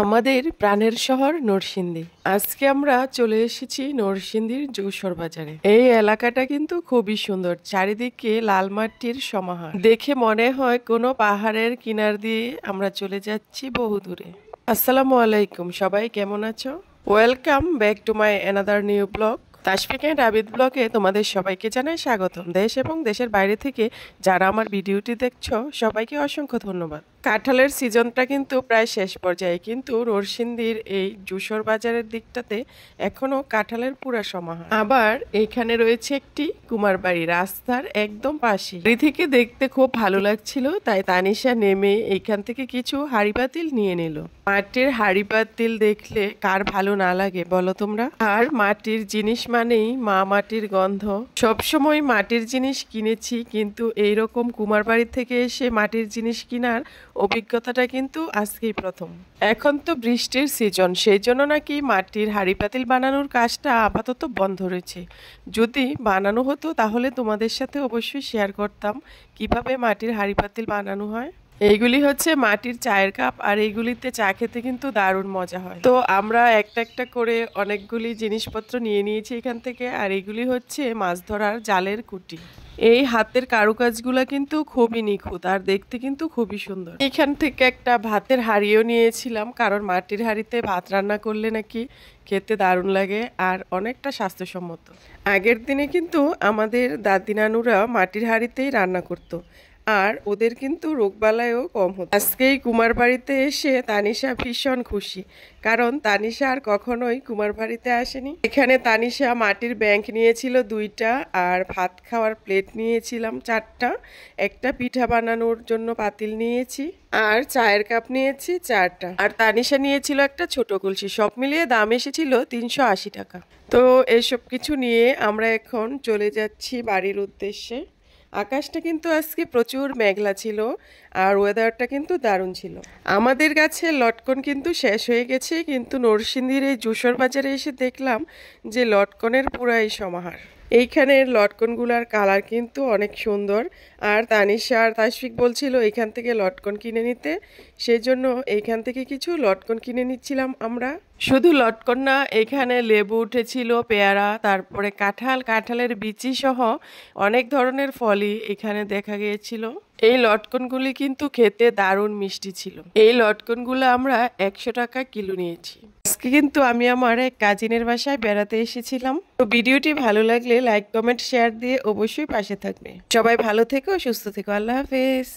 আমাদের প্রাণের শহর নরসিংদী। আজকে আমরা চলে এসেছি নরসিংদীর যৌসর বাজারে। এই এলাকাটা কিন্তু খুবই সুন্দর, চারিদিকে লাল মাটির সমাহার। দেখে মনে হয় কোনো পাহাড়ের কিনার দিয়ে আমরা চলে যাচ্ছি বহু দূরে। আসসালামু আলাইকুম, সবাই কেমন আছো? Welcome back to my another new blog. Tasfiq and Abid ব্লগে তোমাদের সবাইকে জানাই স্বাগতম। দেশ এবং দেশের বাইরে থেকে যারা আমার ভিডিওটি দেখছো সবাইকে অসংখ্য ধন্যবাদ। কাঁঠালের সিজনটা কিন্তু প্রায় শেষ পর্যায়ে, কিন্তু নরসিংদীর এই যশোর বাজারের দিকটাতে এখনো কাঁঠালের পুরা সমাহার। আবার এইখানে রয়েছে একটি কুমার বাড়ি, রাস্তার একদম পাশে। বাড়ি থেকে দেখতে খুব ভালো লাগছিল, তাই তানিশা নেমে এইখান থেকে কিছু হাঁড়ি পাতিল নিয়ে নিল। মাটির হাঁড়ি পাতিল দেখলে কার ভালো না লাগে বলো তোমরা? আর মাটির জিনিস মানেই মা মাটির গন্ধ। সবসময় মাটির জিনিস কিনেছি, কিন্তু এইরকম কুমার বাড়ি থেকে এসে মাটির জিনিস কেনার অভিজ্ঞতাটা কিন্তু আজকেই প্রথম। এখন তো বৃষ্টির সিজন, সেই জন্য নাকি মাটির হাঁড়ি পাতিল বানানোর কাজটা আপাতত বন্ধ রয়েছে। যদি বানানো হতো তাহলে তোমাদের সাথে অবশ্যই শেয়ার করতাম কিভাবে মাটির হাঁড়ি পাতিল বানানো হয়। এইগুলি হচ্ছে মাটির চায়ের কাপ, আর এইগুলিতে চা খেতে কিন্তু দারুণ মজা হয়। তো আমরা একটা একটা করে অনেকগুলি জিনিসপত্র নিয়ে নিয়েছি এখান থেকে। আর এইগুলি হচ্ছে মাছ ধরার জালের কুটি। এই হাতের কারুকাজগুলা কিন্তু খুবই নিখুঁত, আর দেখতে কিন্তু খুবই সুন্দর। এখান থেকে একটা ভাতের হাঁড়িও নিয়েছিলাম, কারণ মাটির হাঁড়িতে ভাত রান্না করলে নাকি খেতে দারুণ লাগে আর অনেকটা স্বাস্থ্যসম্মত। আগের দিনে কিন্তু আমাদের দাদি নানুরা মাটির হাঁড়িতেই রান্না করতো, আর ওদের কিন্তু রোগবালাইও কম হতো। আজকে এই কুমার বাড়িতে এসে তানিশা ভীষণ খুশি, কারণ তানিশা আর কখনোই কুমার বাড়িতে আসেনি। এখানে তানিশা মাটির ব্যাংক নিয়েছিল 2টা, আর ভাত খাওয়ার প্লেট নিয়েছিলাম 4টা, একটা পিঠা বানানোর জন্য পাতিল নিয়েছি, আর চায়ের কাপ নিয়েছি 4টা, আর তানিশা নিয়েছিল একটা ছোট কলসি। সব মিলিয়ে দাম এসেছিল 380 টাকা। তো এসব কিছু নিয়ে আমরা এখন চলে যাচ্ছি বাড়ির উদ্দেশ্যে। আকাশটা কিন্তু আজকে প্রচুর মেঘলা ছিল, আর ওয়েদারটা কিন্তু দারুণ ছিল। আমাদের কাছে লটকন কিন্তু শেষ হয়ে গেছে, কিন্তু নরসিংদীর এই যশোর বাজারে এসে দেখলাম যে লটকনের পুরাই সমাহার। এইখানের লটকনগুলার কালার কিন্তু অনেক সুন্দর, আর তানিশা আর তাসফিক বলছিল এইখান থেকে লটকন কিনে নিতে, সেই জন্য এইখান থেকে কিছু লটকন কিনে নিচ্ছিলাম আমরা। শুধু লটকন না, এখানে লেবু উঠেছিল, পেয়ারা, তারপরে কাঁঠাল, কাঁঠালের বিচি সহ অনেক ধরনের ফলই এখানে দেখা গিয়েছিল। এই লটকনগুলি কিন্তু খেতে দারুণ মিষ্টি ছিল। এই লটকনগুলো আমরা 100 টাকা কিলো নিয়েছি। আজকে কিন্তু আমি আমার এক কাজিনের বাসায় বেড়াতে এসেছিলাম। তো ভিডিওটি ভালো লাগলে লাইক, কমেন্ট, শেয়ার দিয়ে অবশ্যই পাশে থাকবে। সবাই ভালো থেকো, সুস্থ থেকো। আল্লাহ হাফেজ।